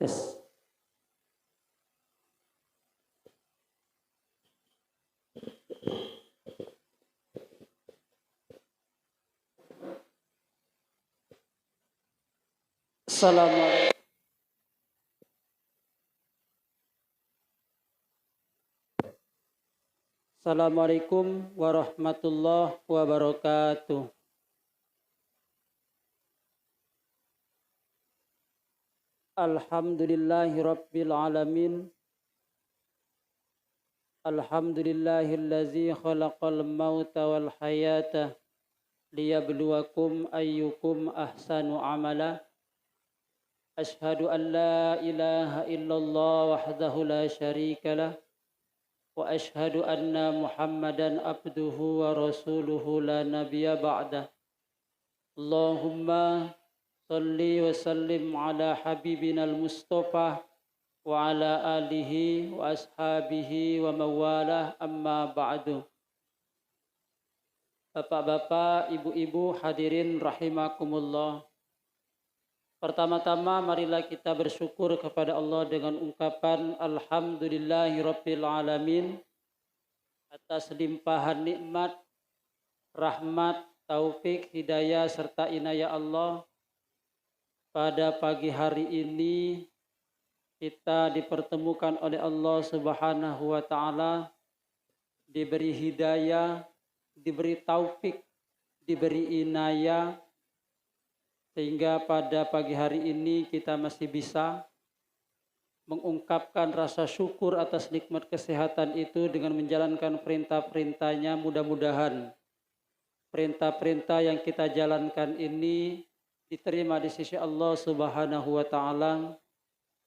Tes. Assalamualaikum warahmatullahi wabarakatuh. Alhamdulillahi rabbil alamin. Alhamdulillahillazi khalaqal mauta wal hayata liyabluwakum ayyukum ahsanu amala. Ashhadu an la ilaha illallah wahdahu la syarika lah. Wa ashhadu anna Muhammadan abduhu wa rasuluhu la nabiyya ba'dah. Allahumma salli wa sallim ala habibina al-mustafa wa ala alihi wa ashabihi wa mawalah, amma ba'du. Bapak-bapak, ibu-ibu hadirin rahimakumullah. Pertama-tama marilah kita bersyukur kepada Allah dengan ungkapan alhamdulillahirabbil alamin atas limpahan nikmat, rahmat, taufik, hidayah serta inayah Allah. Pada pagi hari ini kita dipertemukan oleh Allah Subhanahu wa taala, diberi hidayah, diberi taufik, diberi inayah, sehingga pada pagi hari ini kita masih bisa mengungkapkan rasa syukur atas nikmat kesehatan itu dengan menjalankan perintah-perintahnya. Mudah-mudahan perintah-perintah yang kita jalankan ini diterima di sisi Allah Subhanahu wa taala,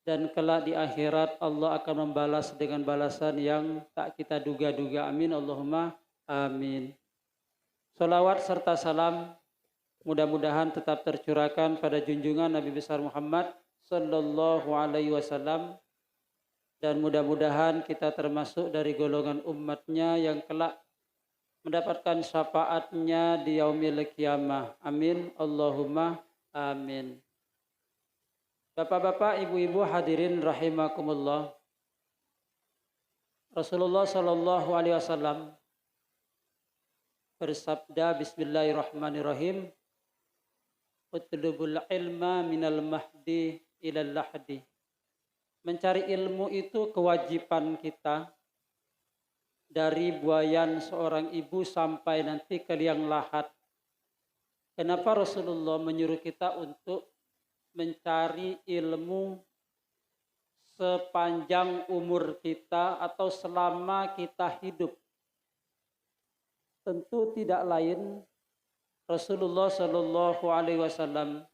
dan kelak di akhirat Allah akan membalas dengan balasan yang tak kita duga-duga. Amin Allahumma amin. Salawat serta salam mudah-mudahan tetap tercurahkan pada junjungan Nabi besar Muhammad sallallahu alaihi wasallam, dan mudah-mudahan kita termasuk dari golongan umatnya yang kelak mendapatkan syafaatnya di yaumil qiyamah. Amin Allahumma amin. Bapak-bapak, ibu-ibu hadirin rahimakumullah. Rasulullah sallallahu alaihi wasallam bersabda, bismillahirrahmanirrahim, utlubul ilma minal mahdi ilal lahdi. Mencari ilmu itu kewajiban kita dari buayan seorang ibu sampai nanti ke liang lahat. Kenapa Rasulullah menyuruh kita untuk mencari ilmu sepanjang umur kita atau selama kita hidup? Tentu tidak lain Rasulullah Shallallahu Alaihi Wasallam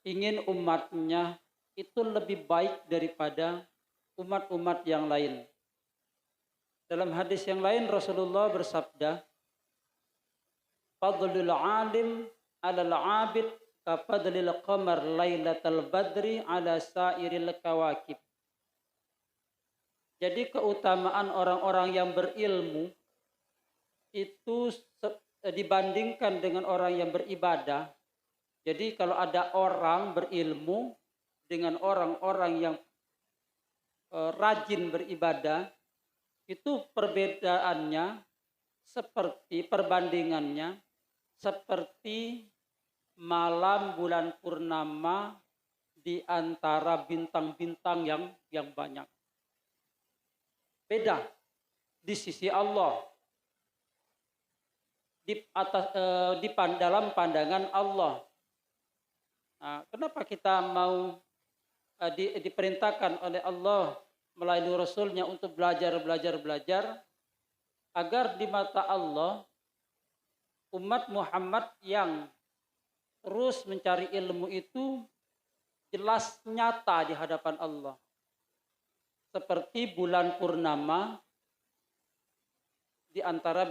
ingin umatnya itu lebih baik daripada umat-umat yang lain. Dalam hadis yang lain Rasulullah bersabda, fadlul alim alal abid kafadlil qamar lailatal badri ala sairil kawakib. Jadi keutamaan orang-orang yang berilmu itu dibandingkan dengan orang yang beribadah. Jadi kalau ada orang berilmu dengan orang-orang yang rajin beribadah, itu perbedaannya seperti perbandingannya seperti malam bulan purnama di antara bintang-bintang yang banyak. Beda di sisi Allah, dalam pandangan Allah. Nah, kenapa kita mau diperintahkan oleh Allah melalui Rasulnya untuk belajar agar di mata Allah umat Muhammad yang terus mencari ilmu itu jelas nyata di hadapan Allah. Seperti bulan purnama di antara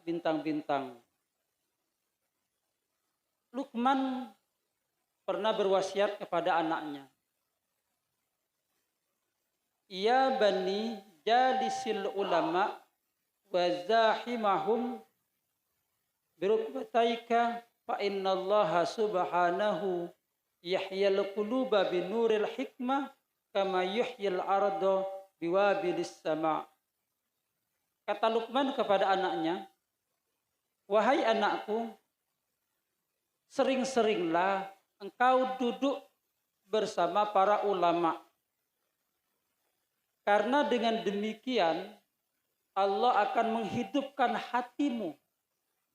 bintang-bintang. Luqman pernah berwasiat kepada anaknya, ya bani jalisil ulama wa zahimahum birukbataika fa innallaha subhanahu yahyal quluba binuril hikmah kama yuhyil ardo biwabilis sama. Kata Luqman kepada anaknya, wahai anakku, sering-seringlah engkau duduk bersama para ulama. Karena dengan demikian Allah akan menghidupkan hatimu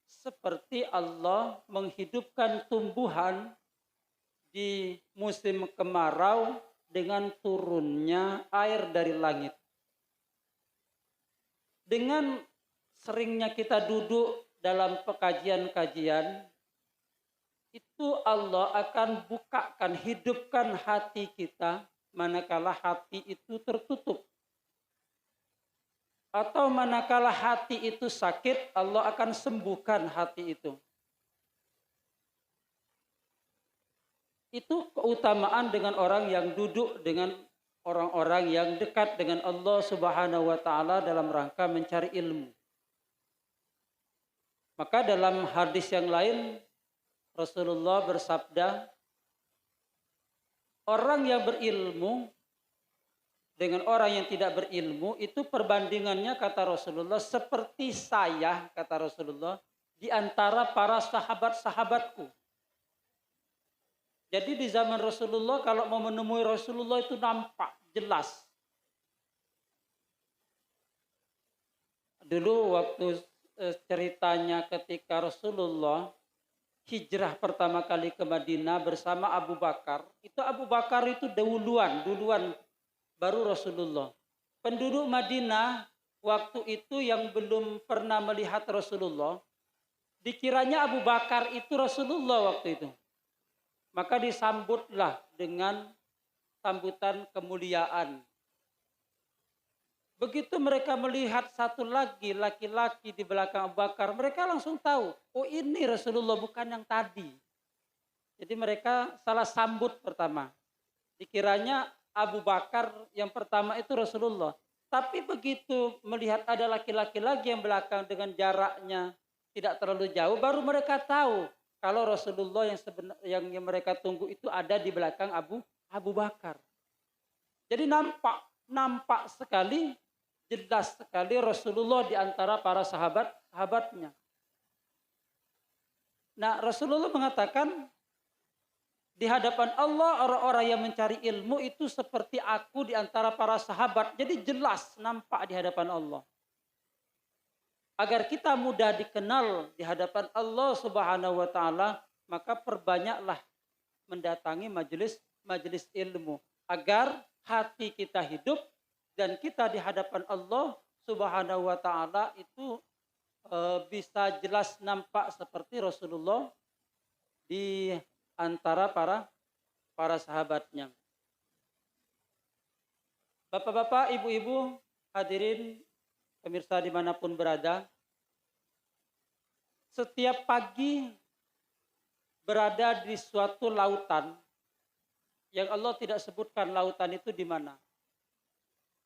seperti Allah menghidupkan tumbuhan di musim kemarau dengan turunnya air dari langit. Dengan seringnya kita duduk dalam kajian-kajian, itu Allah akan bukakan, hidupkan hati kita manakala hati itu tertutup. Atau manakala hati itu sakit, Allah akan sembuhkan hati itu. Itu keutamaan dengan orang yang duduk dengan orang-orang yang dekat dengan Allah Subhanahu wa taala dalam rangka mencari ilmu. Maka dalam hadis yang lain Rasulullah bersabda, orang yang berilmu dengan orang yang tidak berilmu itu perbandingannya, kata Rasulullah, seperti saya, kata Rasulullah, di antara para sahabat-sahabatku. Jadi di zaman Rasulullah kalau mau menemui Rasulullah itu nampak jelas. Dulu waktu ceritanya ketika Rasulullah hijrah pertama kali ke Madinah bersama Abu Bakar. Itu Abu Bakar itu duluan baru Rasulullah. Penduduk Madinah waktu itu yang belum pernah melihat Rasulullah, dikiranya Abu Bakar itu Rasulullah waktu itu. Maka disambutlah dengan sambutan kemuliaan. Begitu mereka melihat satu lagi laki-laki di belakang Abu Bakar, mereka langsung tahu, oh ini Rasulullah bukan yang tadi. Jadi mereka salah sambut pertama. Dikiranya Abu Bakar yang pertama itu Rasulullah. Tapi begitu melihat ada laki-laki lagi yang belakang dengan jaraknya tidak terlalu jauh, baru mereka tahu kalau Rasulullah yang mereka tunggu itu ada di belakang Abu Bakar. Jadi nampak sekali, jelas sekali Rasulullah di antara para sahabatnya. Nah, Rasulullah mengatakan di hadapan Allah orang-orang yang mencari ilmu itu seperti aku di antara para sahabat. Jadi jelas nampak di hadapan Allah. Agar kita mudah dikenal di hadapan Allah Subhanahu wa taala, maka perbanyaklah mendatangi majelis ilmu agar hati kita hidup dan kita di hadapan Allah Subhanahu wa taala itu bisa jelas nampak seperti Rasulullah di antara para sahabatnya. Bapak-bapak, ibu-ibu, hadirin pemirsa dimanapun berada, setiap pagi berada di suatu lautan yang Allah tidak sebutkan lautan itu di mana.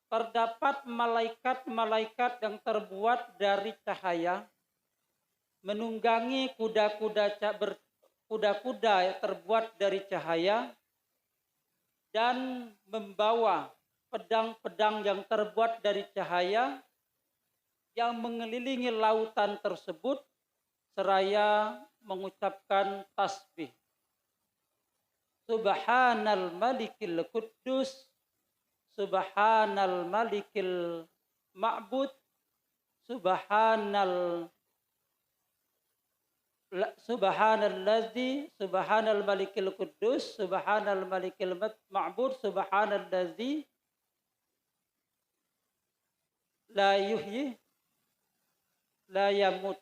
Terdapat malaikat-malaikat yang terbuat dari cahaya menunggangi kuda-kuda yang terbuat dari cahaya dan membawa pedang-pedang yang terbuat dari cahaya yang mengelilingi lautan tersebut seraya mengucapkan tasbih. Subhanal Malikil Quddus, Subhanal Malikil Ma'bud, Subhanal Malikil Quddus, Subhanal Malikil Ma'bud, Subhanal Ladzi la yuhyi la yamut,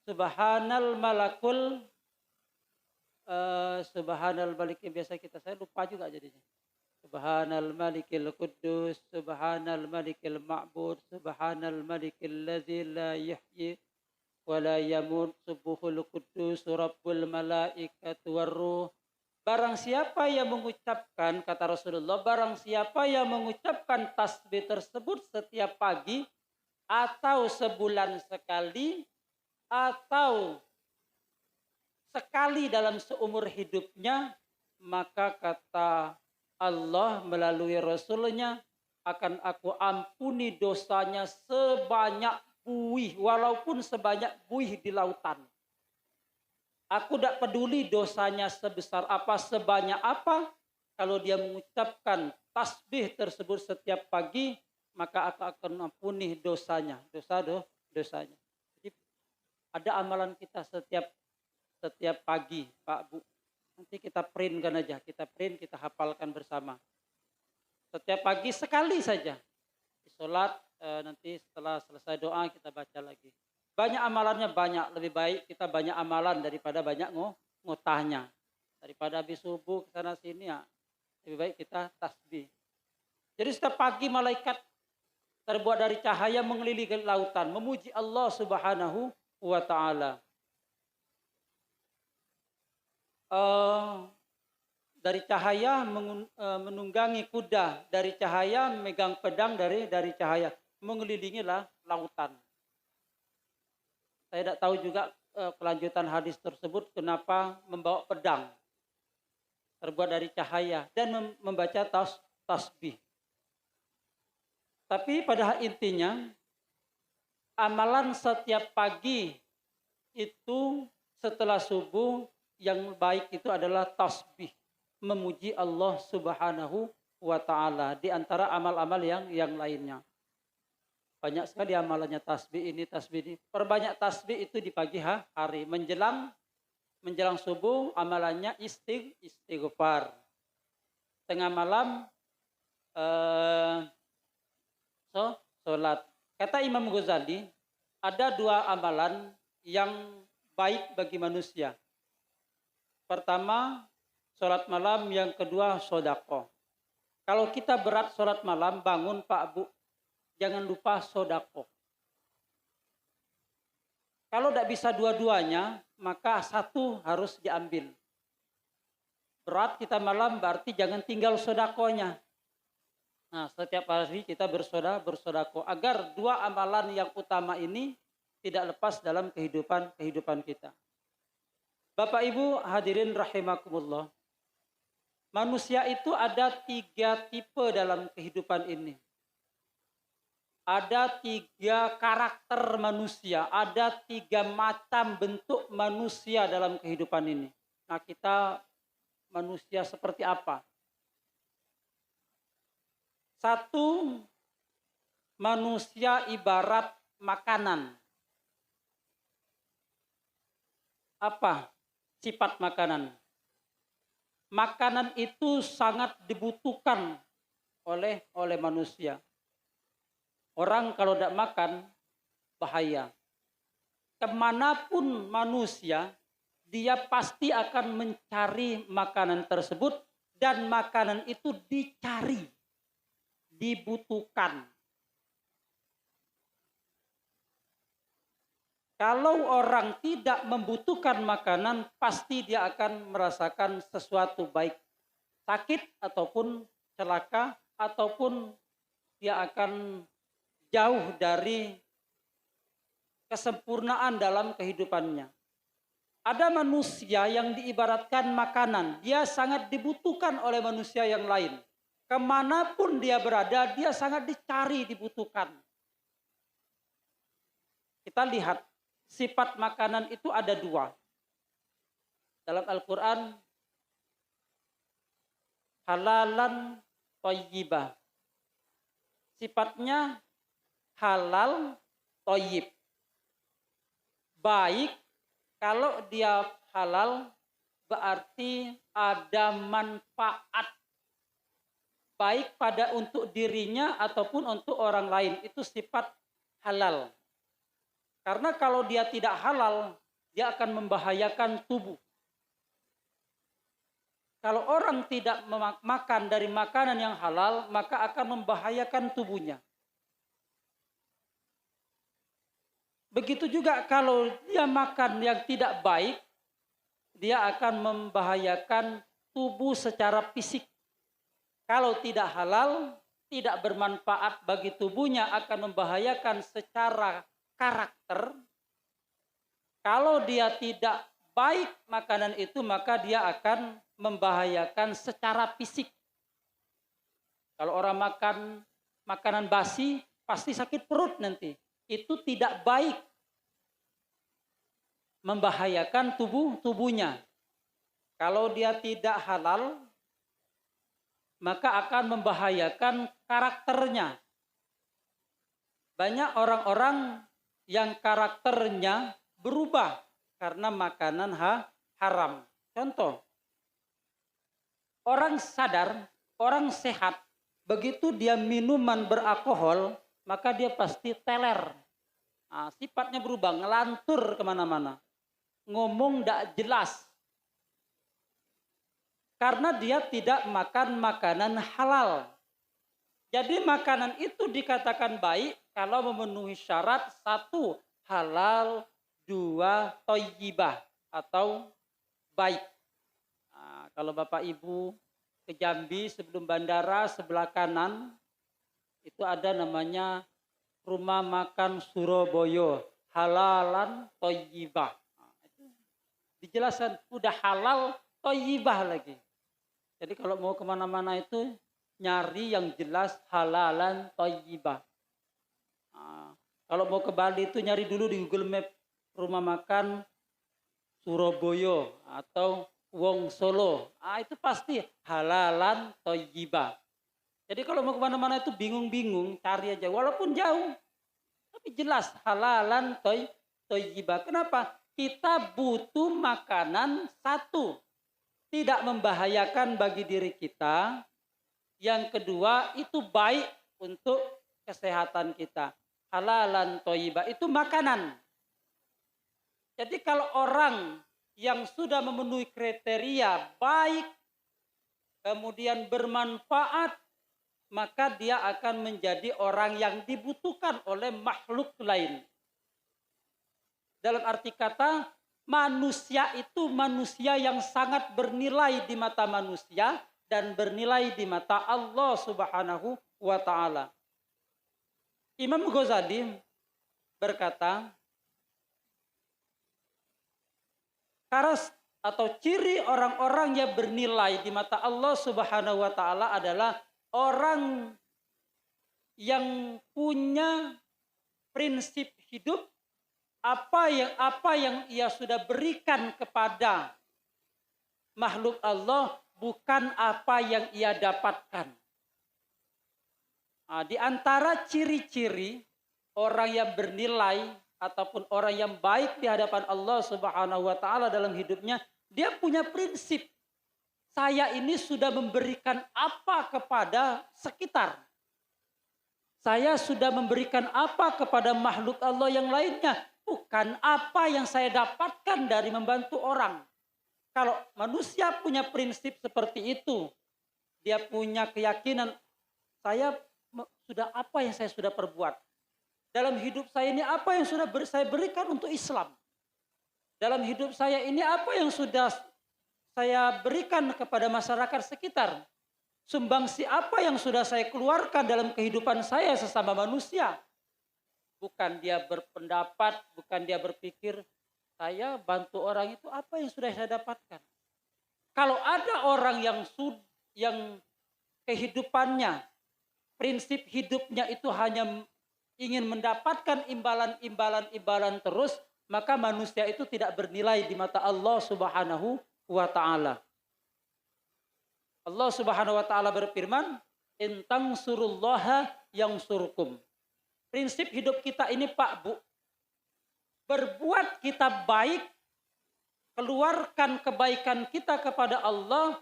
Subhanal Malakul, Subhanal Malik, biasa saya lupa juga jadinya. Subhanal Malikil Quddus, Subhanal Malikil Ma'bud, Subhanal Malikil Ladzi la yuhyi wa la yamut, Subuhul Quddus Rabbul Malaikati Warruh. Barang siapa yang mengucapkan, kata Rasulullah, barang siapa yang mengucapkan tasbih tersebut setiap pagi atau sebulan sekali atau sekali dalam seumur hidupnya, maka kata Allah melalui Rasulnya akan aku ampuni dosanya sebanyak buih, walaupun sebanyak buih di lautan. Aku tidak peduli dosanya sebesar apa, sebanyak apa. Kalau dia mengucapkan tasbih tersebut setiap pagi, maka aku akan ampuni dosanya, dosanya. Jadi ada amalan kita setiap pagi, Pak Bu. Nanti kita printkan aja, kita hafalkan bersama. Setiap pagi sekali saja. Di sholat, nanti setelah selesai doa kita baca lagi. Banyak amalannya, banyak. Lebih baik kita banyak amalan daripada banyak ngutahnya. Daripada habis subuh ke sana sini, ya lebih baik kita tasbih. Jadi setiap pagi malaikat terbuat dari cahaya mengelilingi lautan, memuji Allah Subhanahu wa Ta'ala. Dari cahaya menunggangi kuda, dari cahaya megang pedang, dari cahaya mengelilingilah lautan. Saya tidak tahu juga kelanjutan hadis tersebut kenapa membawa pedang terbuat dari cahaya dan membaca tasbih. Tapi pada intinya amalan setiap pagi itu setelah subuh yang baik itu adalah tasbih, memuji Allah Subhanahu wa Ta'ala di antara amal-amal yang lainnya. Banyak sekali amalannya tasbih ini. Perbanyak tasbih itu di pagi hari. Menjelang subuh amalannya istighfar. Tengah malam sholat. Kata Imam Ghazali, ada dua amalan yang baik bagi manusia. Pertama, sholat malam, yang kedua sodako. Kalau kita berat sholat malam, bangun Pak Bu, jangan lupa sodako. Kalau tidak bisa dua-duanya, maka satu harus diambil. Berat kita malam berarti jangan tinggal sodakonya. Nah, setiap hari kita bersodako agar dua amalan yang utama ini tidak lepas dalam kehidupan kita. Bapak Ibu hadirin rahimakumullah. Manusia itu ada 3 tipe dalam kehidupan ini. Ada 3 karakter manusia, ada 3 macam bentuk manusia dalam kehidupan ini. Nah, kita manusia seperti apa? 1, manusia ibarat makanan. Apa sifat makanan? Makanan itu sangat dibutuhkan oleh manusia. Orang kalau tidak makan, bahaya. Kemanapun manusia, dia pasti akan mencari makanan tersebut, dan makanan itu dicari, dibutuhkan. Kalau orang tidak membutuhkan makanan, pasti dia akan merasakan sesuatu, baik sakit ataupun celaka, ataupun dia akan jauh dari kesempurnaan dalam kehidupannya. Ada manusia yang diibaratkan makanan, dia sangat dibutuhkan oleh manusia yang lain. Kemanapun dia berada, dia sangat dicari, dibutuhkan. Kita lihat, sifat makanan itu ada 2. Dalam Al-Quran, halalan thayyibah. Sifatnya halal, thayyib. Baik, kalau dia halal berarti ada manfaat. Baik pada untuk dirinya ataupun untuk orang lain. Itu sifat halal. Karena kalau dia tidak halal, dia akan membahayakan tubuh. Kalau orang tidak makan dari makanan yang halal, maka akan membahayakan tubuhnya. Begitu juga kalau dia makan yang tidak baik, dia akan membahayakan tubuh secara fisik. Kalau tidak halal, tidak bermanfaat bagi tubuhnya, akan membahayakan secara karakter. Kalau dia tidak baik makanan itu, maka dia akan membahayakan secara fisik. Kalau orang makan makanan basi, pasti sakit perut nanti. Itu tidak baik, membahayakan tubuhnya. Kalau dia tidak halal, maka akan membahayakan karakternya. Banyak orang-orang yang karakternya berubah karena makanan haram. Contoh, orang sadar, orang sehat, begitu dia minuman beralkohol, maka dia pasti teler. Nah, sifatnya berubah, ngelantur kemana-mana. Ngomong tidak jelas. Karena dia tidak makan makanan halal. Jadi makanan itu dikatakan baik kalau memenuhi syarat 1 halal, 2 thayyibah atau baik. Nah, kalau Bapak Ibu ke Jambi sebelum bandara sebelah kanan itu ada namanya rumah makan Surabaya, halalan thayyibah. Nah, itu dijelaskan udah halal thayyibah lagi. Jadi kalau mau kemana-mana itu nyari yang jelas halalan thayyibah. Nah, kalau mau ke Bali itu nyari dulu di Google Map rumah makan Surabaya atau Wong Solo. Ah, itu pasti halalan thayyibah. Jadi kalau mau kemana-mana itu bingung-bingung, cari aja. Walaupun jauh, tapi jelas halalan thayyibah. Kenapa? Kita butuh makanan 1. Tidak membahayakan bagi diri kita. Yang kedua, itu baik untuk kesehatan kita. Halalan thayyibah itu makanan. Jadi kalau orang yang sudah memenuhi kriteria baik, kemudian bermanfaat, maka dia akan menjadi orang yang dibutuhkan oleh makhluk lain. Dalam arti kata, manusia itu manusia yang sangat bernilai di mata manusia dan bernilai di mata Allah Subhanahu wa Ta'ala. Imam Ghazali berkata, karas atau ciri orang-orang yang bernilai di mata Allah Subhanahu wa Ta'ala adalah orang yang punya prinsip hidup, apa yang ia sudah berikan kepada makhluk Allah bukan apa yang ia dapatkan. Nah, di antara ciri-ciri orang yang bernilai ataupun orang yang baik di hadapan Allah Subhanahu wa Ta'ala dalam hidupnya, dia punya prinsip. Saya ini sudah memberikan apa kepada sekitar. Saya sudah memberikan apa kepada makhluk Allah yang lainnya. Bukan apa yang saya dapatkan dari membantu orang. Kalau manusia punya prinsip seperti itu, dia punya keyakinan, saya sudah apa yang saya sudah perbuat. Dalam hidup saya ini apa yang sudah saya berikan untuk Islam. Dalam hidup saya ini apa yang sudah saya berikan kepada masyarakat sekitar. Sumbangsi apa yang sudah saya keluarkan dalam kehidupan saya sesama manusia. Bukan dia berpendapat, bukan dia berpikir, saya bantu orang itu apa yang sudah saya dapatkan. Kalau ada orang yang kehidupannya, prinsip hidupnya itu hanya ingin mendapatkan imbalan terus, maka manusia itu tidak bernilai di mata Allah Subhanahu wa Ta'ala. Allah Subhanahu wa Ta'ala berfirman, "In tansurullaha yansurkum." Prinsip hidup kita ini Pak Bu, berbuat kita baik, keluarkan kebaikan kita kepada Allah,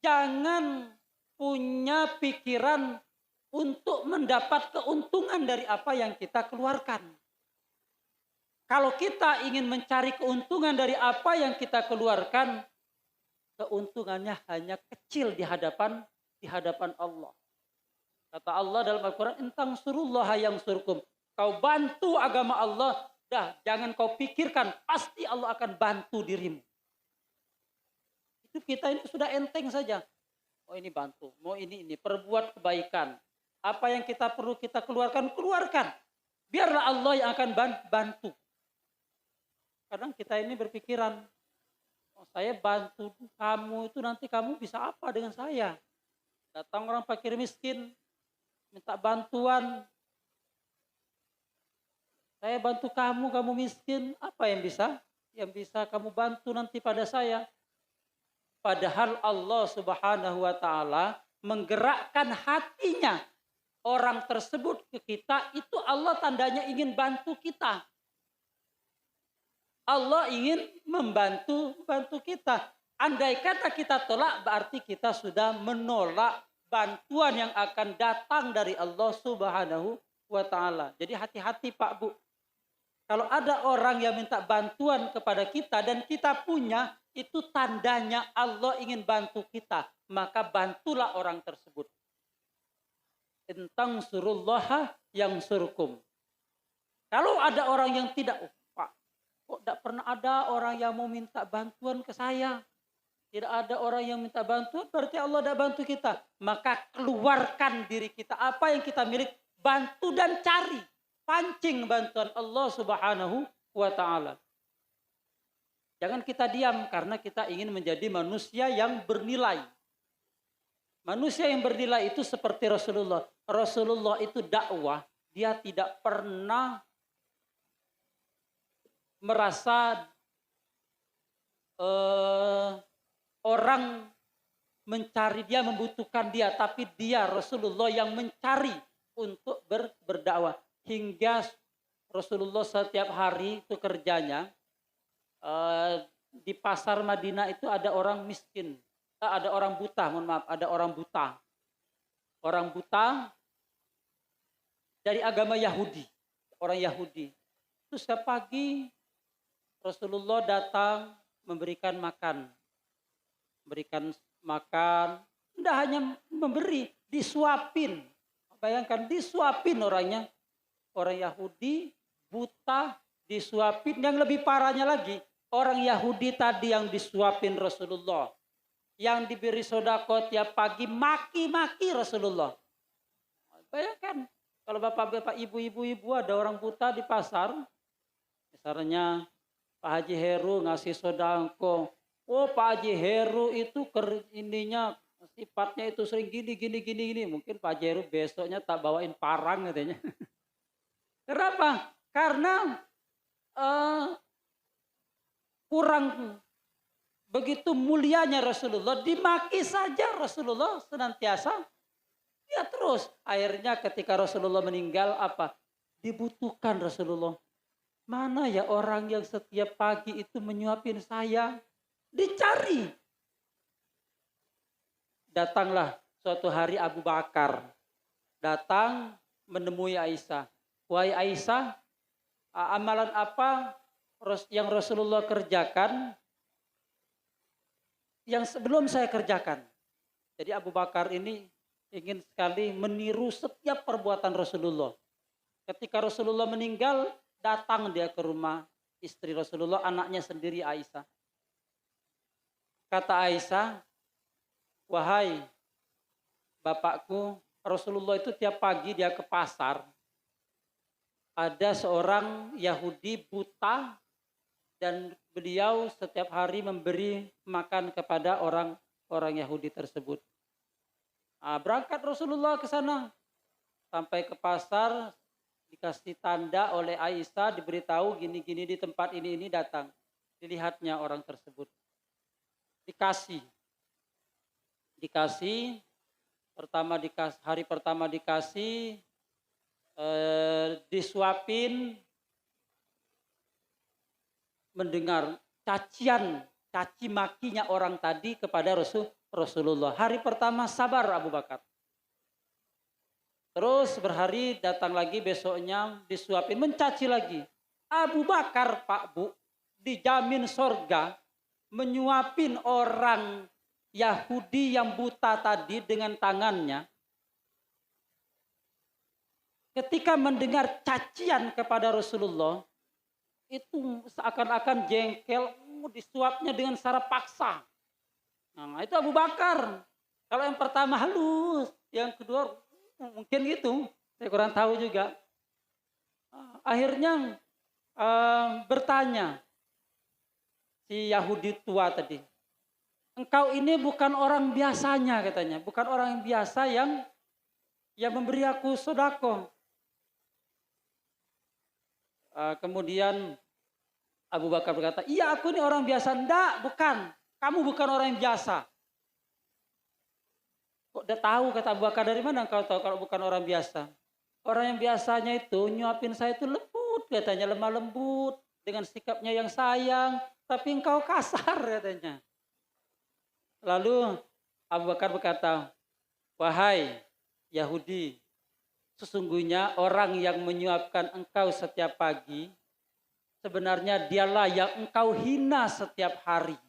jangan punya pikiran untuk mendapat keuntungan dari apa yang kita keluarkan. Kalau kita ingin mencari keuntungan dari apa yang kita keluarkan, keuntungannya hanya kecil di hadapan Allah. Kata Allah dalam Al-Quran, "Intang surullaha yang surkum." Kau bantu agama Allah, dah jangan kau pikirkan, pasti Allah akan bantu dirimu. Itu kita ini sudah enteng saja. Oh ini bantu, mau ini, perbuat kebaikan. Apa yang kita perlu kita keluarkan. Biarlah Allah yang akan bantu. Kadang kita ini berpikiran, oh, saya bantu kamu itu nanti kamu bisa apa dengan saya? Datang orang fakir miskin, minta bantuan. Saya bantu kamu, kamu miskin. Apa yang bisa? Yang bisa kamu bantu nanti pada saya. Padahal Allah Subhanahu wa Ta'ala menggerakkan hatinya orang tersebut ke kita, itu Allah tandanya ingin bantu kita. Allah ingin bantu kita. Andai kata kita tolak, berarti kita sudah menolak bantuan yang akan datang dari Allah Subhanahu wa Ta'ala. Jadi hati-hati Pak Bu. Kalau ada orang yang minta bantuan kepada kita dan kita punya, itu tandanya Allah ingin bantu kita. Maka bantulah orang tersebut. Intang surullaha yang surkum. Kalau ada orang yang tidak, Pak, kok tidak pernah ada orang yang mau minta bantuan ke saya. Tidak ada orang yang minta bantuan, berarti Allah tidak bantu kita. Maka keluarkan diri kita. Apa yang kita milik, bantu dan cari. Pancing bantuan Allah Subhanahu wa Ta'ala. Jangan kita diam karena kita ingin menjadi manusia yang bernilai. Manusia yang bernilai itu seperti Rasulullah. Rasulullah itu dakwah, dia tidak pernah merasa orang mencari dia, membutuhkan dia, tapi dia Rasulullah yang mencari untuk berdakwah. Hingga Rasulullah setiap hari itu kerjanya di pasar Madinah itu ada orang miskin, ada orang buta, mohon maaf, ada orang buta. Orang buta dari agama Yahudi, orang Yahudi. Terus setiap pagi Rasulullah datang memberikan makan. Tidak hanya memberi, disuapin. Bayangkan, disuapin orangnya. Orang Yahudi buta disuapin. Yang lebih parahnya lagi, orang Yahudi tadi yang disuapin Rasulullah, yang diberi sodako tiap pagi, maki-maki Rasulullah. Bayangkan, kalau bapak-bapak, ibu-ibu ada orang buta di pasar, misalnya Pak Haji Heru ngasih sodako. Oh, Pak Haji Heru itu sifatnya itu sering gini. Mungkin Pak Haji Heru besoknya tak bawain parang katanya. Kenapa? Karena kurang begitu mulianya Rasulullah, dimaki saja Rasulullah senantiasa. Ya terus, akhirnya ketika Rasulullah meninggal apa? Dibutuhkan Rasulullah. Mana ya orang yang setiap pagi itu menyuapin saya? Dicari. Datanglah suatu hari Abu Bakar. Datang menemui Aisyah. Wahai Aisyah, amalan apa yang Rasulullah kerjakan yang sebelum saya kerjakan? Jadi Abu Bakar ini ingin sekali meniru setiap perbuatan Rasulullah. Ketika Rasulullah meninggal, datang dia ke rumah istri Rasulullah, anaknya sendiri Aisyah. Kata Aisyah, wahai bapakku, Rasulullah itu tiap pagi dia ke pasar. Ada seorang Yahudi buta dan beliau setiap hari memberi makan kepada orang Yahudi tersebut. Berangkat Rasulullah ke sana. Sampai ke pasar, dikasih tanda oleh Aisyah, diberitahu gini-gini di tempat ini datang. Dilihatnya orang tersebut. Dikasih. Hari pertama dikasih, disuapin, mendengar caci makinya orang tadi kepada Rasulullah. Hari pertama sabar Abu Bakar. Terus berhari datang lagi, besoknya disuapin, mencaci lagi. Abu Bakar, Pak Bu, dijamin sorga, menyuapin orang Yahudi yang buta tadi dengan tangannya. Ketika mendengar cacian kepada Rasulullah, itu seakan-akan jengkel, disuapnya dengan secara paksa. Nah, itu Abu Bakar. Kalau yang pertama halus, yang kedua mungkin gitu, saya kurang tahu juga. Akhirnya bertanya si Yahudi tua tadi, engkau ini bukan orang biasanya katanya, bukan orang yang biasa yang memberi aku sedekah. Kemudian Abu Bakar berkata, iya aku ini orang biasa. Enggak, bukan. Kamu bukan orang yang biasa. Kok udah tahu kata Abu Bakar, dari mana engkau tahu kalau bukan orang biasa? Orang yang biasanya itu nyuapin saya itu lembut katanya, lemah lembut. Dengan sikapnya yang sayang. Tapi engkau kasar katanya. Lalu Abu Bakar berkata, wahai Yahudi, sesungguhnya orang yang menyuapkan engkau setiap pagi, sebenarnya dialah yang engkau hina setiap hari.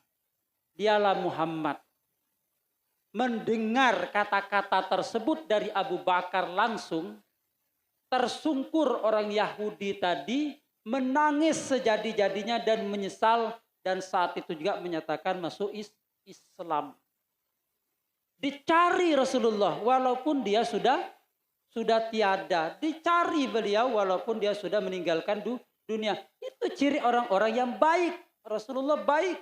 Dialah Muhammad. Mendengar kata-kata tersebut dari Abu Bakar langsung, tersungkur orang Yahudi tadi, menangis sejadi-jadinya dan menyesal, dan saat itu juga menyatakan masuk Islam. Dicari Rasulullah walaupun dia sudah tiada. Dicari beliau walaupun dia sudah meninggalkan dunia. Itu ciri orang-orang yang baik. Rasulullah baik.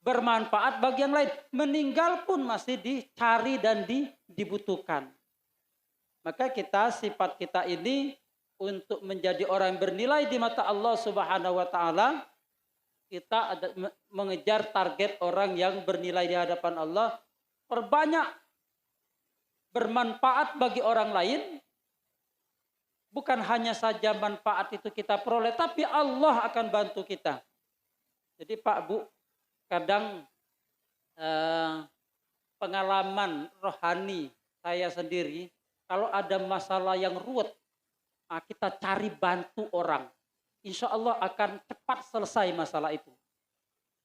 Bermanfaat bagi yang lain. Meninggal pun masih dicari dan dibutuhkan. Maka sifat kita ini untuk menjadi orang yang bernilai di mata Allah Subhanahu wa taala, kita mengejar target orang yang bernilai di hadapan Allah, perbanyak bermanfaat bagi orang lain. Bukan hanya saja manfaat itu kita peroleh, tapi Allah akan bantu kita. Jadi Pak Bu, kadang pengalaman rohani saya sendiri, kalau ada masalah yang ruwet, kita cari bantu orang. Insya Allah akan cepat selesai masalah itu.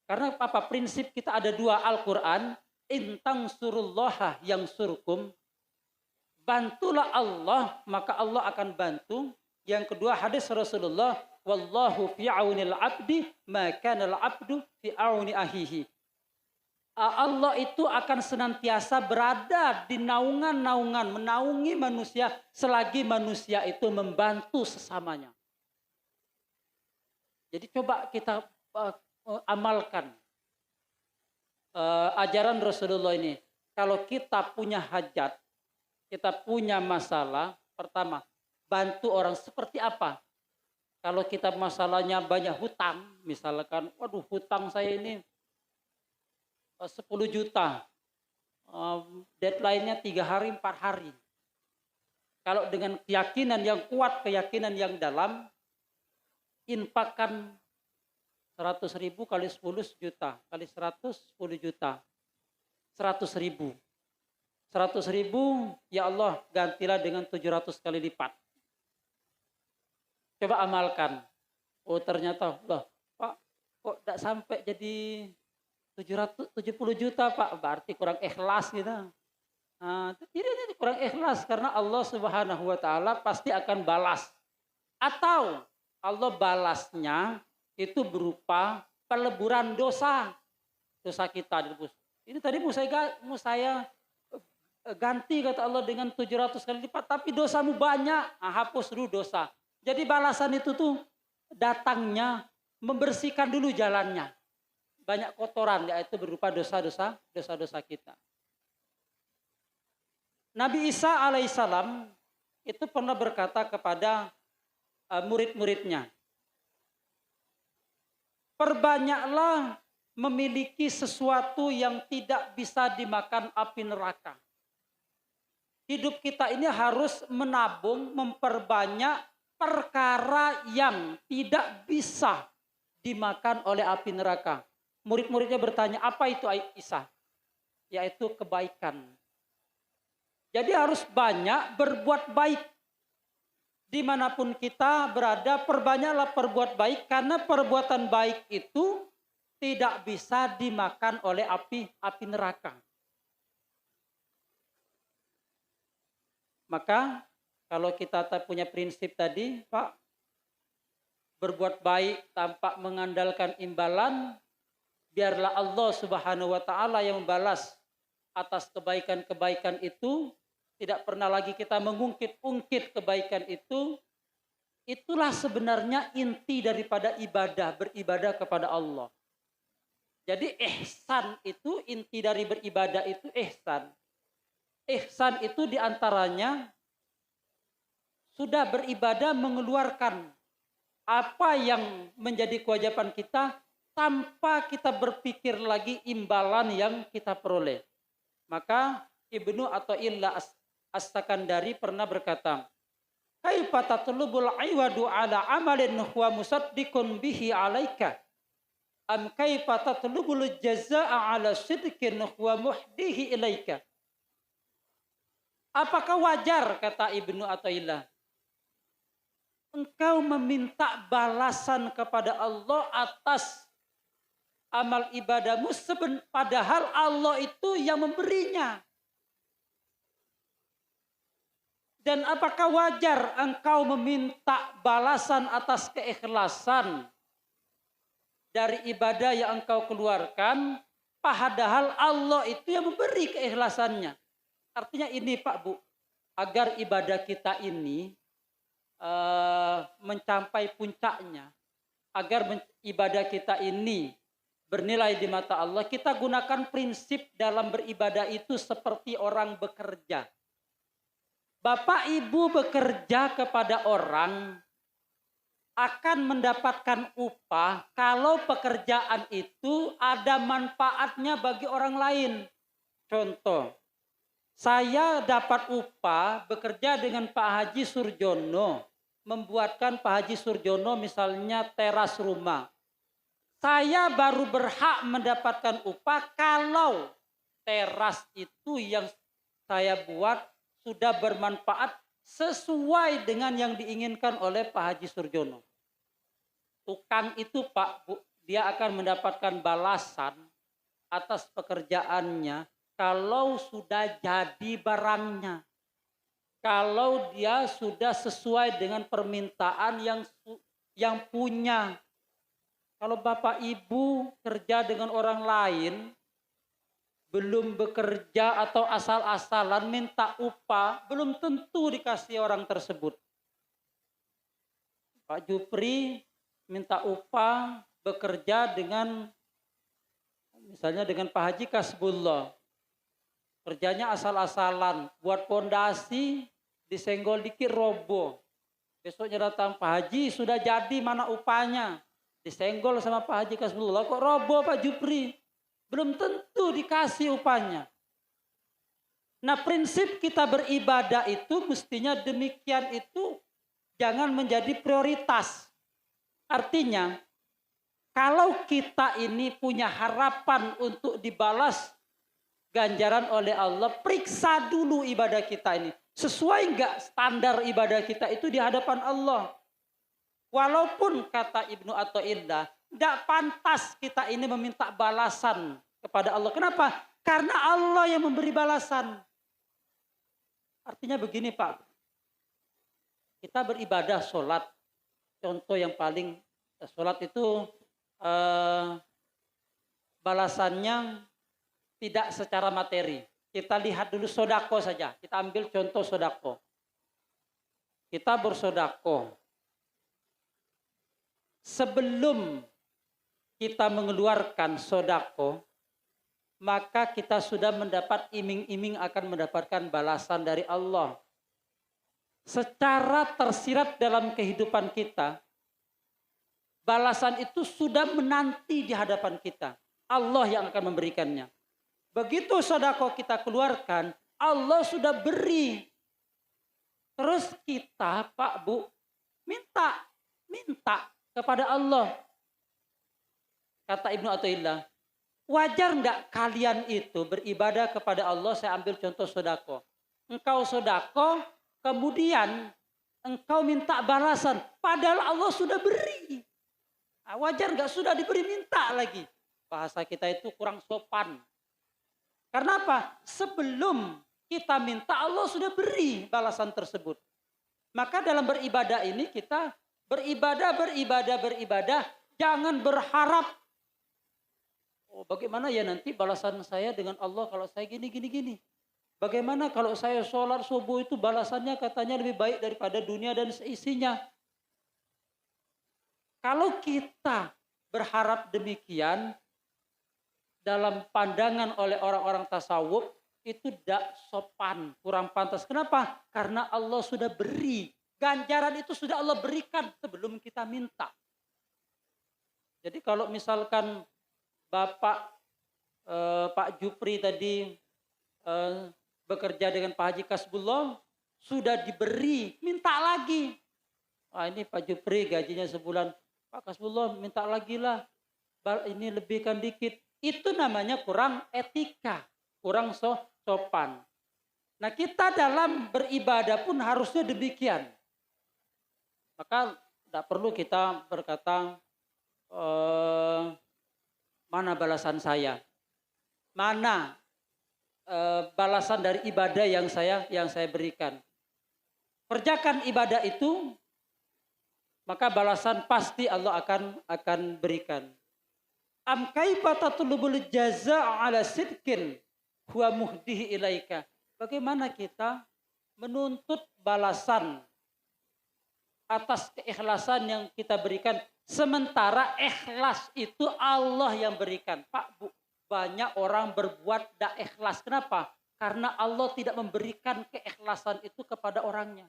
Karena apa? Prinsip kita ada dua, Al-Quran, intang surullaha yang surkum, bantulah Allah, maka Allah akan bantu. Yang kedua hadis Rasulullah, wallahu fi aunil abdi, maka nal abdu fi auni ahihi. Allah itu akan senantiasa berada di naungan-naungan, menaungi manusia selagi manusia itu membantu sesamanya. Jadi coba kita amalkan ajaran Rasulullah ini. Kalau kita punya hajat, kita punya masalah, pertama, bantu orang seperti apa? Kalau kita masalahnya banyak hutang, misalkan, waduh hutang saya ini 10 juta, deadline-nya 3 hari, 4 hari. Kalau dengan keyakinan yang kuat, keyakinan yang dalam, infakkan 100.000 kali 10 juta, kali 100, 10 juta. 100.000. 100.000, ya Allah gantilah dengan 700 kali lipat. Coba amalkan. Oh ternyata, loh Pak, kok tidak sampai jadi 770 juta Pak, berarti kurang ikhlas gitu. Nah, ini kurang ikhlas karena Allah Subhanahu wa taala pasti akan balas. Atau Allah balasnya itu berupa peleburan dosa kita. Ini tadi mau saya ganti kata Allah dengan 700 kali lipat, tapi dosamu banyak, hapus dulu dosa. Jadi balasan itu tuh datangnya membersihkan dulu jalannya. Banyak kotoran, yaitu berupa dosa-dosa kita. Nabi Isa alaihissalam itu pernah berkata kepada murid-muridnya, perbanyaklah memiliki sesuatu yang tidak bisa dimakan api neraka. Hidup kita ini harus menabung, memperbanyak perkara yang tidak bisa dimakan oleh api neraka. Murid-muridnya bertanya, apa itu Isa? Yaitu kebaikan. Jadi harus banyak berbuat baik. Dimanapun kita berada, perbanyaklah perbuat baik, karena perbuatan baik itu tidak bisa dimakan oleh api neraka. Maka kalau kita punya prinsip tadi, Pak, berbuat baik tanpa mengandalkan imbalan, biarlah Allah Subhanahu wa taala yang membalas atas kebaikan-kebaikan itu. Tidak pernah lagi kita mengungkit-ungkit kebaikan itu. Itulah sebenarnya inti daripada ibadah, beribadah kepada Allah. Jadi ihsan itu inti dari beribadah itu ihsan. Ihsan itu diantaranya sudah beribadah mengeluarkan apa yang menjadi kewajiban kita tanpa kita berpikir lagi imbalan yang kita peroleh. Maka Ibnu Athaillah As-Sakandari pernah berkata, "Kaifa tatlubul iwadu ala amalin huwa musaddiqun bihi alaika? Am kaifa tatlubul jazaa'a ala sidqin huwa muhdihi ilaika?" Apakah wajar, kata Ibnu Athaillah, engkau meminta balasan kepada Allah atas amal ibadahmu padahal Allah itu yang memberinya? Dan apakah wajar engkau meminta balasan atas keikhlasan dari ibadah yang engkau keluarkan padahal Allah itu yang memberi keikhlasannya? Artinya ini Pak Bu, agar ibadah kita ini mencapai puncaknya, agar ibadah kita ini bernilai di mata Allah, kita gunakan prinsip dalam beribadah itu seperti orang bekerja. Bapak Ibu bekerja kepada orang akan mendapatkan upah kalau pekerjaan itu ada manfaatnya bagi orang lain. Contoh, saya dapat upah bekerja dengan Pak Haji Surjono, membuatkan Pak Haji Surjono misalnya teras rumah. Saya baru berhak mendapatkan upah kalau teras itu yang saya buat sudah bermanfaat sesuai dengan yang diinginkan oleh Pak Haji Surjono. Tukang itu Pak Bu, dia akan mendapatkan balasan atas pekerjaannya kalau sudah jadi barangnya. Kalau dia sudah sesuai dengan permintaan yang punya. Kalau Bapak Ibu kerja dengan orang lain, belum bekerja atau asal-asalan minta upah, belum tentu dikasih orang tersebut. Pak Jupri minta upah bekerja dengan misalnya dengan Pak Haji Kasbullah. Kerjanya asal-asalan, buat pondasi, disenggol dikit roboh. Besoknya datang Pak Haji, sudah jadi, mana upahnya? Disenggol sama Pak Haji Kasbullah, kok roboh Pak Jupri? Belum tentu dikasih upahnya. Nah, prinsip kita beribadah itu mestinya demikian, itu jangan menjadi prioritas. Artinya, kalau kita ini punya harapan untuk dibalas ganjaran oleh Allah, periksa dulu ibadah kita ini. Sesuai enggak standar ibadah kita itu di hadapan Allah? Walaupun kata Ibnu Athaillah, enggak pantas kita ini meminta balasan kepada Allah. Kenapa? Karena Allah yang memberi balasan. Artinya begini Pak, kita beribadah sholat. Contoh yang paling, sholat itu balasannya tidak secara materi. Kita lihat dulu sodako saja. Kita ambil contoh sodako. Kita bersodako. Sebelum kita mengeluarkan sodako, maka kita sudah mendapat iming-iming akan mendapatkan balasan dari Allah. Secara tersirat dalam kehidupan kita, balasan itu sudah menanti di hadapan kita. Allah yang akan memberikannya. Begitu sodako kita keluarkan, Allah sudah beri. Terus kita, Pak Bu, minta kepada Allah. Kata Ibnu Athaillah, wajar enggak kalian itu beribadah kepada Allah? Saya ambil contoh sodako. Engkau sodako, kemudian engkau minta balasan, padahal Allah sudah beri. Wajar enggak? Sudah diberi, minta lagi. Bahasa kita itu kurang sopan. Karena apa? Sebelum kita minta, Allah sudah beri balasan tersebut. Maka dalam beribadah ini kita beribadah. Jangan berharap, oh bagaimana ya nanti balasan saya dengan Allah kalau saya gini. Bagaimana kalau saya sholat subuh itu balasannya katanya lebih baik daripada dunia dan seisinya. Kalau kita berharap demikian, dalam pandangan oleh orang-orang tasawuf itu tidak sopan, kurang pantas. Kenapa? Karena Allah sudah beri. Ganjaran itu sudah Allah berikan sebelum kita minta. Jadi kalau misalkan Bapak Pak Jupri tadi bekerja dengan Pak Haji Kasbullah, sudah diberi, minta lagi. Wah, ini Pak Jupri gajinya sebulan, Pak Kasbullah minta lagi lah, ini lebihkan dikit. Itu namanya kurang etika, kurang sopan. Nah, kita dalam beribadah pun harusnya demikian. Maka tidak perlu kita berkata, mana balasan saya? Mana balasan dari ibadah yang saya berikan? Kerjakan ibadah itu, maka balasan pasti Allah akan berikan. Am kaifa tatlubul jazaa ala sidqin huwa muhdihi ilaika. Bagaimana kita menuntut balasan atas keikhlasan yang kita berikan, sementara ikhlas itu Allah yang berikan. Pak, Bu, banyak orang berbuat tidak ikhlas. Kenapa? Karena Allah tidak memberikan keikhlasan itu kepada orangnya.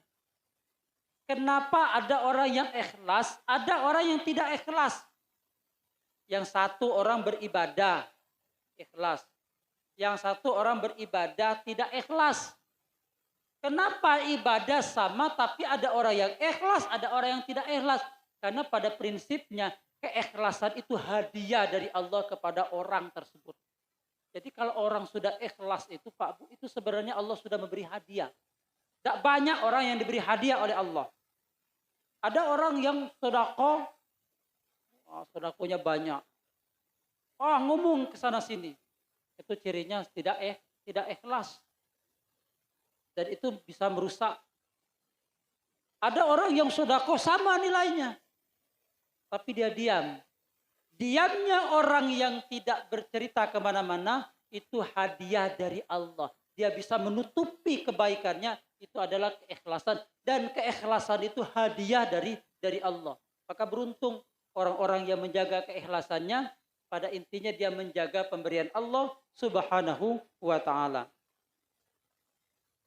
Kenapa ada orang yang ikhlas, ada orang yang tidak ikhlas? Yang satu orang beribadah, ikhlas. Yang satu orang beribadah tidak ikhlas. Kenapa ibadah sama tapi ada orang yang ikhlas, ada orang yang tidak ikhlas? Karena pada prinsipnya keikhlasan itu hadiah dari Allah kepada orang tersebut. Jadi kalau orang sudah ikhlas itu Pak Bu, itu sebenarnya Allah sudah memberi hadiah. Tidak banyak orang yang diberi hadiah oleh Allah. Ada orang yang sedekah, sedekahnya banyak. Ngomong ke sana sini. Itu cirinya tidak ikhlas. Dan itu bisa merusak. Ada orang yang sedekah sama nilainya, tapi dia diam. Diamnya orang yang tidak bercerita kemana-mana itu hadiah dari Allah. Dia bisa menutupi kebaikannya, itu adalah keikhlasan. Dan keikhlasan itu hadiah dari Allah. Maka beruntung orang-orang yang menjaga keikhlasannya, pada intinya dia menjaga pemberian Allah Subhanahu wa ta'ala.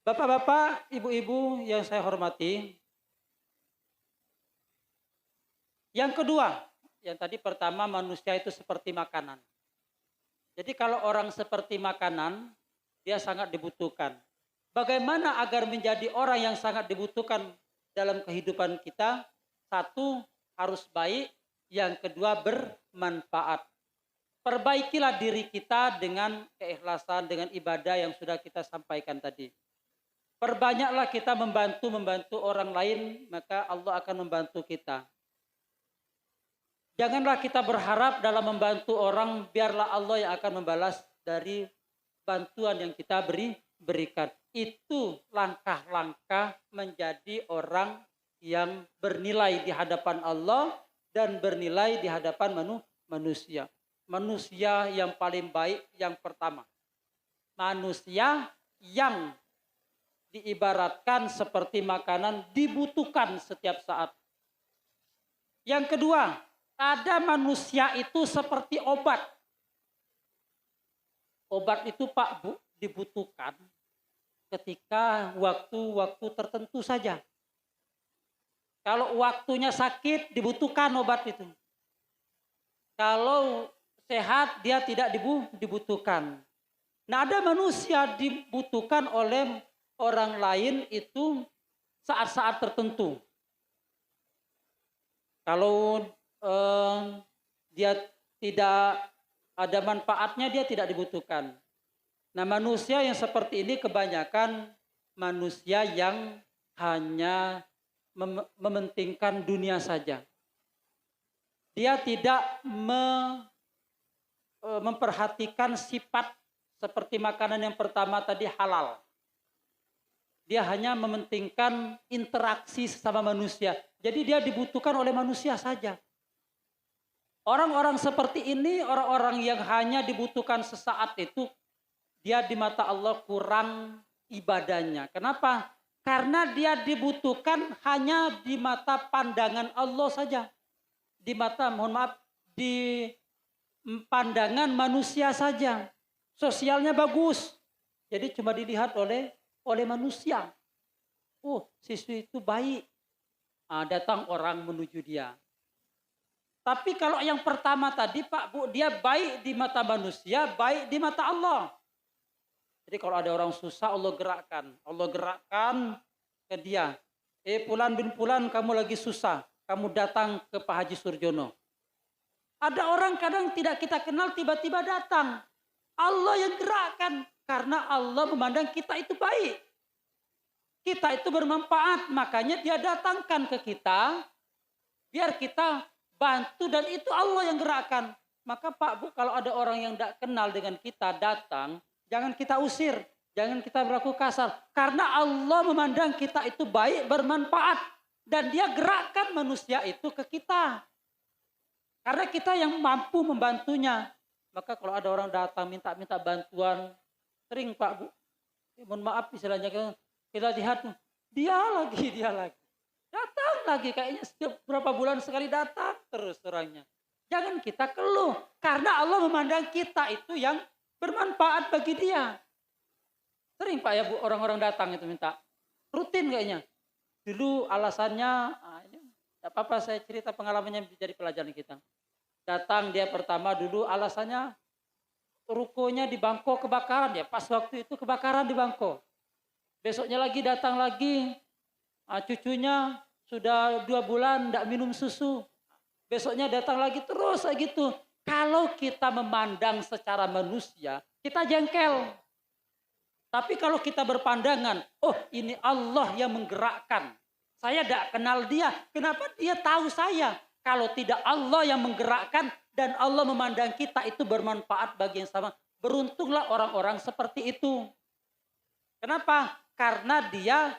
Bapak-bapak, ibu-ibu yang saya hormati. Yang kedua, yang tadi pertama manusia itu seperti makanan. Jadi kalau orang seperti makanan, dia sangat dibutuhkan. Bagaimana agar menjadi orang yang sangat dibutuhkan dalam kehidupan kita? Satu, harus baik. Yang kedua, bermanfaat. Perbaikilah diri kita dengan keikhlasan, dengan ibadah yang sudah kita sampaikan tadi. Perbanyaklah kita membantu orang lain, maka Allah akan membantu kita. Janganlah kita berharap dalam membantu orang, biarlah Allah yang akan membalas dari bantuan yang kita berikan. Itu langkah-langkah menjadi orang yang bernilai di hadapan Allah dan bernilai di hadapan manusia. Manusia yang paling baik yang pertama. Manusia yang diibaratkan seperti makanan, dibutuhkan setiap saat. Yang kedua, ada manusia itu seperti obat. Obat itu Pak Bu dibutuhkan ketika waktu-waktu tertentu saja. Kalau waktunya sakit dibutuhkan obat itu. Kalau sehat dia tidak dibutuhkan. Nah, ada manusia dibutuhkan oleh orang lain itu saat-saat tertentu. Kalau dia tidak ada manfaatnya, dia tidak dibutuhkan. Nah, manusia yang seperti ini kebanyakan manusia yang hanya mementingkan dunia saja. Dia tidak memperhatikan sifat seperti makanan yang pertama tadi halal. Dia hanya mementingkan interaksi sesama manusia. Jadi dia dibutuhkan oleh manusia saja. Orang-orang seperti ini, orang-orang yang hanya dibutuhkan sesaat itu, dia di mata Allah kurang ibadahnya. Kenapa? Karena dia dibutuhkan hanya di mata pandangan Allah saja. Di mata, mohon maaf, di pandangan manusia saja. Sosialnya bagus. Jadi cuma dilihat oleh manusia. Oh, siswi itu baik. Datang orang menuju dia. Tapi kalau yang pertama tadi Pak Bu, dia baik di mata manusia, baik di mata Allah. Jadi kalau ada orang susah Allah gerakkan ke dia. Fulan bin Fulan, kamu lagi susah, kamu datang ke Pak Haji Surjono. Ada orang kadang tidak kita kenal tiba-tiba datang. Allah yang gerakkan karena Allah memandang kita itu baik. Kita itu bermanfaat, makanya dia datangkan ke kita biar kita bantu, dan itu Allah yang gerakkan. Maka Pak Bu, kalau ada orang yang tidak kenal dengan kita datang, jangan kita usir, jangan kita berlaku kasar. Karena Allah memandang kita itu baik, bermanfaat, dan dia gerakkan manusia itu ke kita. Karena kita yang mampu membantunya. Maka kalau ada orang datang minta bantuan, sering Pak Bu, mohon maaf istilahnya, kita lihat dia lagi datang lagi, kayaknya setiap berapa bulan sekali datang terus orangnya. Jangan kita keluh, karena Allah memandang kita itu yang bermanfaat bagi dia. Sering Pak ya Bu, orang-orang datang itu minta, rutin kayaknya. Dulu alasannya, tidak apa-apa saya cerita pengalamannya jadi pelajaran kita. Datang dia pertama dulu alasannya rukonya di Bangko kebakaran, ya pas waktu itu kebakaran di Bangko. Besoknya lagi datang lagi, cucunya sudah 2 bulan tidak minum susu. Besoknya datang lagi terus kayak gitu. Kalau kita memandang secara manusia, kita jengkel. Tapi kalau kita berpandangan, oh ini Allah yang menggerakkan. Saya tidak kenal dia, kenapa dia tahu saya? Kalau tidak Allah yang menggerakkan dan Allah memandang kita itu bermanfaat bagi yang sama. Beruntunglah orang-orang seperti itu. Kenapa? Karena dia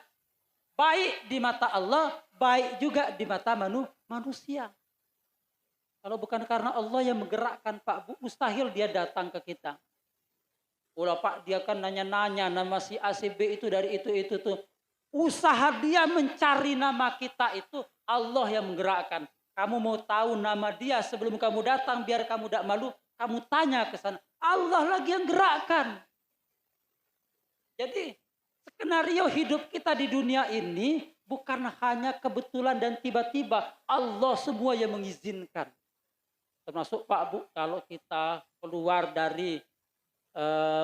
baik di mata Allah, baik juga di mata manusia. Kalau bukan karena Allah yang menggerakkan Pak Bu, mustahil dia datang ke kita. Ulah Pak, dia kan nanya-nanya nama si A, si B itu dari itu tuh. Usaha dia mencari nama kita itu Allah yang menggerakkan. Kamu mau tahu nama dia sebelum kamu datang biar kamu tidak malu, kamu tanya ke sana. Allah lagi yang gerakkan. Jadi skenario hidup kita di dunia ini bukan hanya kebetulan dan tiba-tiba, Allah semua yang mengizinkan. Termasuk Pak Bu, kalau kita keluar dari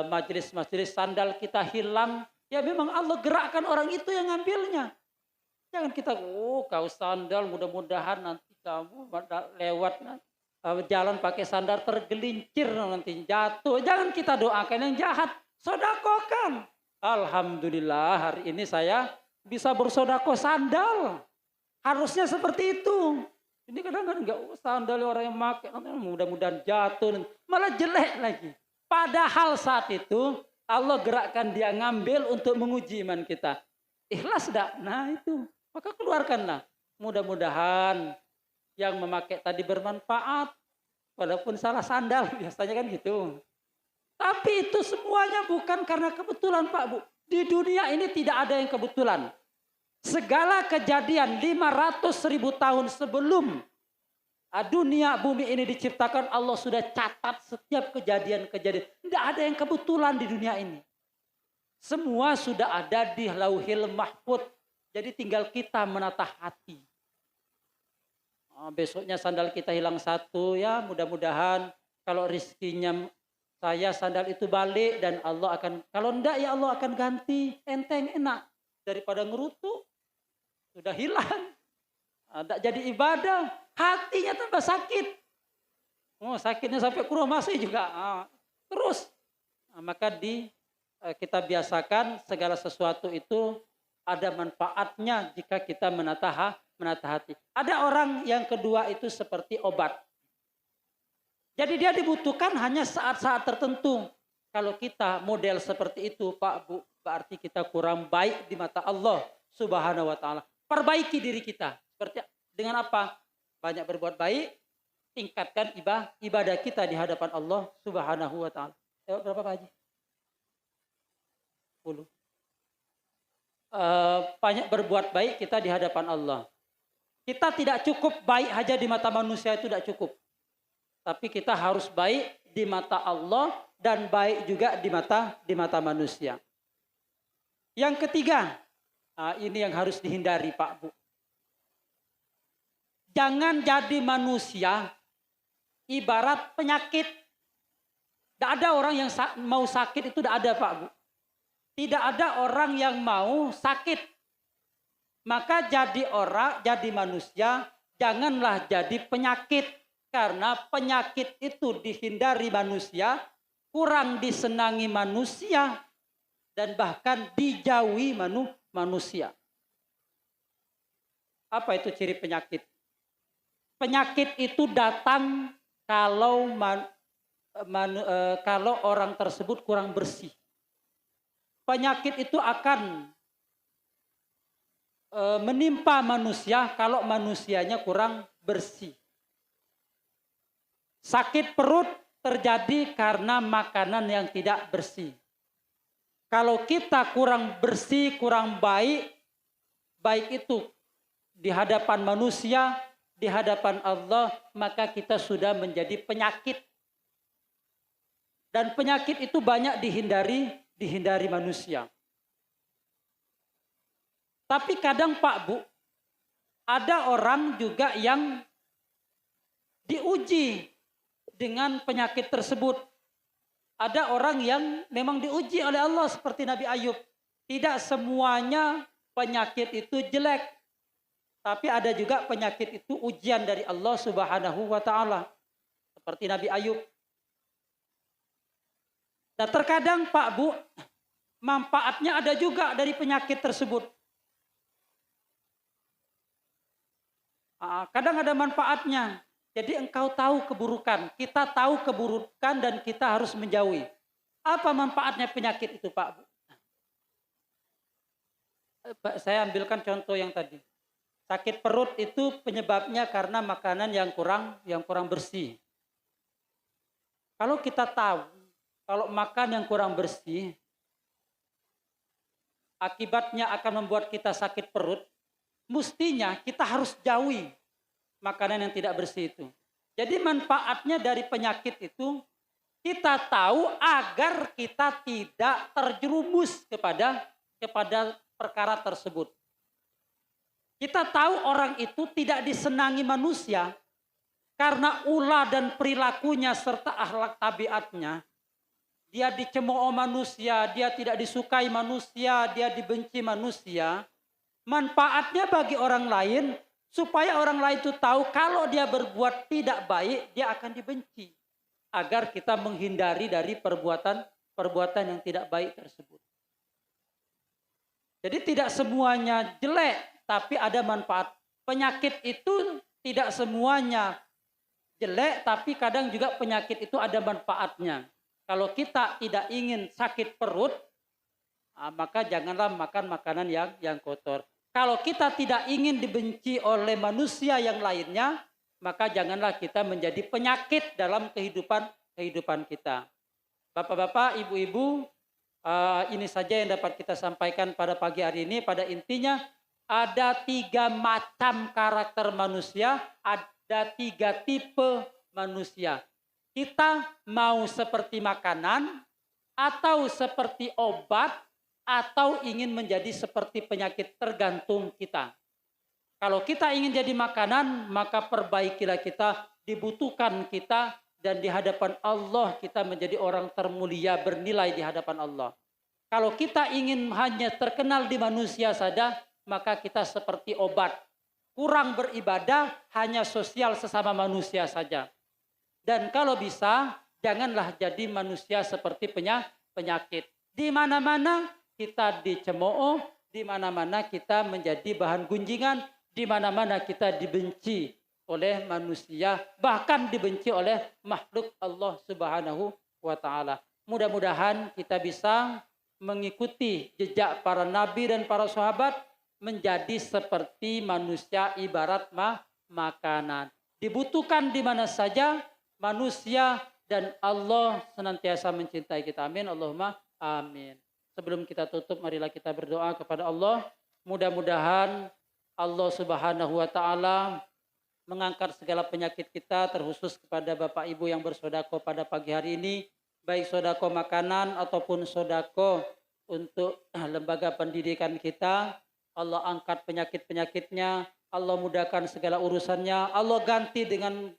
majelis-majelis sandal kita hilang, ya memang Allah gerakkan orang itu yang ngambilnya. Jangan kita, kau sandal mudah-mudahan nanti kamu lewat jalan pakai sandal tergelincir nanti jatuh. Jangan kita doakan yang jahat, sodakokan. Alhamdulillah hari ini saya bisa bersodako sandal. Harusnya seperti itu. Ini kadang-kadang enggak sandal orang yang pakai, mudah-mudahan jatuh, malah jelek lagi. Padahal saat itu Allah gerakkan dia ngambil untuk menguji iman kita. Ikhlas enggak? Nah itu. Maka keluarkanlah. Mudah-mudahan yang memakai tadi bermanfaat. Walaupun salah sandal, biasanya kan gitu. Tapi itu semuanya bukan karena kebetulan Pak Bu. Di dunia ini tidak ada yang kebetulan. Segala kejadian 500.000 tahun sebelum dunia bumi ini diciptakan, Allah sudah catat setiap kejadian-kejadian. Tidak ada yang kebetulan di dunia ini. Semua sudah ada di Lauhil Mahfuz. Jadi tinggal kita menata hati. Besoknya sandal kita hilang satu, ya mudah-mudahan kalau rezekinya saya sandal itu balik dan Allah akan, kalau enggak ya Allah akan ganti, enteng enak. Daripada ngerutu, sudah hilang. Enggak jadi ibadah, hatinya tambah sakit. Sakitnya sampai ke rumah masih juga. Terus, maka kita biasakan segala sesuatu itu ada manfaatnya jika kita menata hati. Ada orang yang kedua itu seperti obat. Jadi dia dibutuhkan hanya saat-saat tertentu. Kalau kita model seperti itu Pak Bu, berarti kita kurang baik di mata Allah Subhanahu wa ta'ala. Perbaiki diri kita. Seperti dengan apa? Banyak berbuat baik, tingkatkan ibadah kita di hadapan Allah Subhanahu wa ta'ala. Berapa Pak Haji? 10. Banyak berbuat baik kita di hadapan Allah. Kita tidak cukup baik saja di mata manusia, itu tidak cukup. Tapi kita harus baik di mata Allah dan baik juga di mata manusia. Yang ketiga, ini yang harus dihindari Pak Bu. Jangan jadi manusia ibarat penyakit. Tidak ada orang yang mau sakit, itu tidak ada Pak Bu. Tidak ada orang yang mau sakit. Maka jadi manusia, janganlah jadi penyakit. Karena penyakit itu dihindari manusia, kurang disenangi manusia, dan bahkan dijauhi manusia. Apa itu ciri penyakit? Penyakit itu datang kalau orang tersebut kurang bersih. Penyakit itu akan menimpa manusia kalau manusianya kurang bersih. Sakit perut terjadi karena makanan yang tidak bersih. Kalau kita kurang bersih, kurang baik, baik itu di hadapan manusia, di hadapan Allah, maka kita sudah menjadi penyakit. Dan penyakit itu banyak dihindari manusia. Tapi kadang Pak Bu, ada orang juga yang diuji dengan penyakit tersebut. Ada orang yang memang diuji oleh Allah seperti Nabi Ayub. Tidak semuanya penyakit itu jelek. Tapi ada juga penyakit itu ujian dari Allah Subhanahu wa Ta'ala. Seperti Nabi Ayub. Nah terkadang Pak Bu, manfaatnya ada juga dari penyakit tersebut. Kadang ada manfaatnya. Jadi engkau tahu keburukan, kita tahu keburukan dan kita harus menjauhi. Apa manfaatnya penyakit itu Pak Bu? Saya ambilkan contoh yang tadi. Sakit perut itu penyebabnya karena makanan yang kurang bersih. Kalau kita tahu, kalau makan yang kurang bersih, akibatnya akan membuat kita sakit perut, mestinya kita harus jauhi makanan yang tidak bersih itu. Jadi manfaatnya dari penyakit itu, kita tahu agar kita tidak terjerumus kepada perkara tersebut. Kita tahu orang itu tidak disenangi manusia karena ulah dan perilakunya serta akhlak tabiatnya. Dia dicemooh manusia, dia tidak disukai manusia, dia dibenci manusia. Manfaatnya bagi orang lain, supaya orang lain itu tahu kalau dia berbuat tidak baik, dia akan dibenci. Agar kita menghindari dari perbuatan yang tidak baik tersebut. Jadi tidak semuanya jelek, tapi ada manfaat. Penyakit itu tidak semuanya jelek, tapi kadang juga penyakit itu ada manfaatnya. Kalau kita tidak ingin sakit perut, maka janganlah makan makanan yang kotor. Kalau kita tidak ingin dibenci oleh manusia yang lainnya, maka janganlah kita menjadi penyakit dalam kehidupan kita. Bapak-bapak, ibu-ibu, ini saja yang dapat kita sampaikan pada pagi hari ini. Pada intinya, ada 3 macam karakter manusia, ada 3 tipe manusia. Kita mau seperti makanan, atau seperti obat, atau ingin menjadi seperti penyakit, tergantung kita. Kalau kita ingin jadi makanan, maka perbaikilah kita, dibutuhkan kita, dan di hadapan Allah kita menjadi orang termulia, bernilai di hadapan Allah. Kalau kita ingin hanya terkenal di manusia saja, maka kita seperti obat. Kurang beribadah, hanya sosial sesama manusia saja. Dan kalau bisa, janganlah jadi manusia seperti penyakit. Di mana-mana kita dicemooh, di mana-mana kita menjadi bahan gunjingan, di mana-mana kita dibenci oleh manusia, bahkan dibenci oleh makhluk Allah Subhanahu wa Ta'ala. Mudah-mudahan kita bisa mengikuti jejak para nabi dan para sahabat, menjadi seperti manusia ibarat makanan. Dibutuhkan di mana saja manusia, dan Allah senantiasa mencintai kita. Amin. Allahumma amin. Sebelum kita tutup, marilah kita berdoa kepada Allah. Mudah-mudahan Allah Subhanahu wa Ta'ala mengangkat segala penyakit kita, terkhusus kepada Bapak Ibu yang bersodako pada pagi hari ini, baik sodako makanan ataupun sodako untuk lembaga pendidikan kita. Allah angkat penyakit-penyakitnya, Allah mudahkan segala urusannya, Allah ganti dengan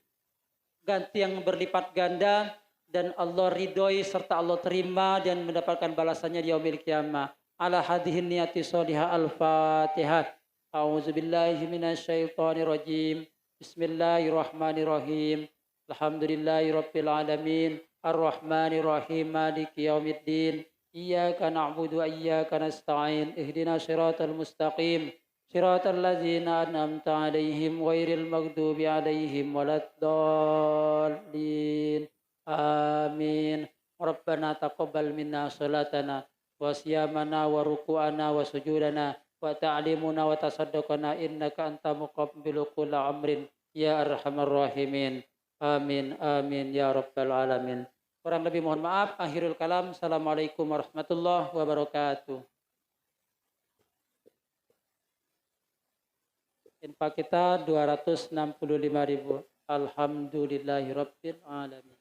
ganti yang berlipat ganda, dan Allah ridhoi serta Allah terima dan mendapatkan balasannya di yaumil qiyamah. Ala hadhihi niyati sholihah al-Fatihah. A'udzubillahi minasyaitonir rajim. Bismillahirrahmanirrahim. Alhamdulillahirabbil alamin. Arrahmanir rahim. Maliki yaumiddin. Iyyaka na'budu wa iyyaka nasta'in. Ihdinas siratal mustaqim. Siratal ladzina an'amta 'alaihim ghairil maghdubi 'alaihim waladdallin. Amin. Rabbana taqabbal minna salatana wa siyamana wa ruku'ana wa sujudana wa ta'limuna wa tasaddaqana innaka anta muqabbilu kulli amrin ya arhamar rahimin. Amin amin ya rabbal alamin. Kurang lebih mohon maaf. Akhirul kalam. Assalamualaikum warahmatullahi wabarakatuh. Infak kita 265.000. Alhamdulillahirabbil alamin.